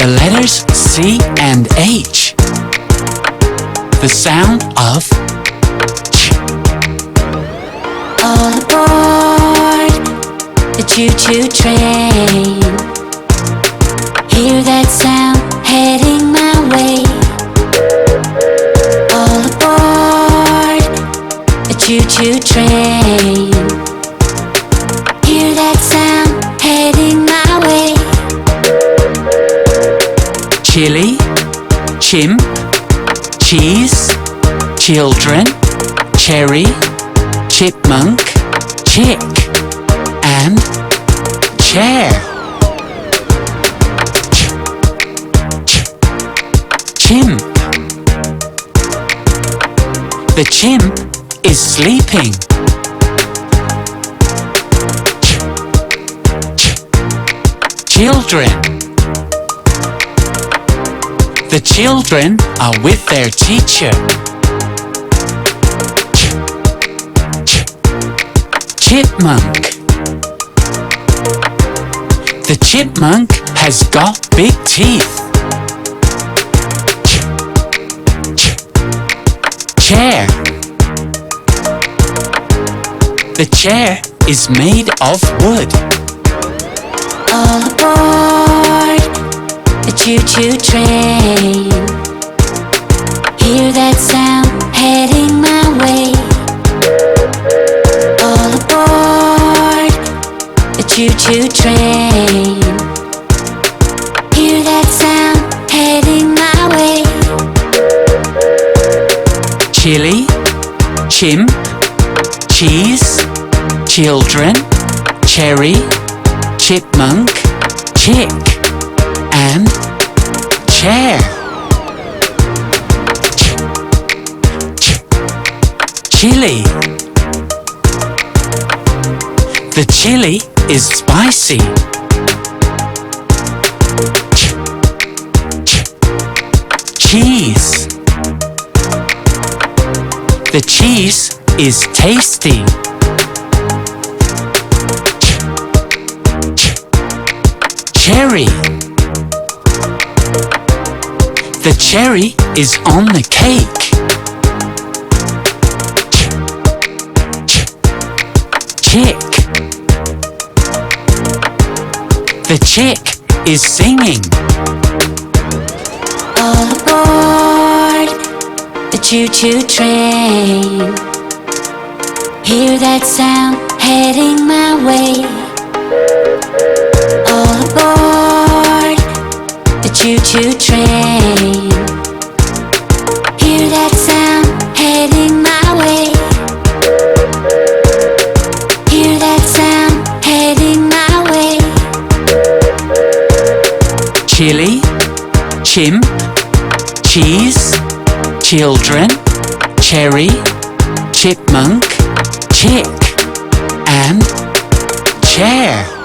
the letters C and H. The sound of ch. All aboard the choo-choo train. Hear that sound heading my way. All aboard the choo-choo train. Hear that sound heading my way. Chili, chimp, cheese, children, cherry, chipmunk, chick, and chair. Chimp. The chimp is sleeping. Children. The children are with their teacher. Chipmunk. The chipmunk has got big teeth. Chair. The chair is made of wood. All aboard the choo-choo train. Hear that sound heading my way. All aboard the choo-choo train. Hear that sound heading my way. Chili, chimp, cheese, children, cherry, chipmunk, chick, and chair. Chili. The chili is spicy. Cheese. The cheese is tasty. Cherry. The cherry is on the cake. Chick. The chick is singing. All aboard the choo-choo train. Hear that sound heading my way. All aboard the choo-choo train. Hear that sound heading my way. Hear that sound heading my way. Chili, chimp, cheese, children, cherry, chipmunk, chick, and chair.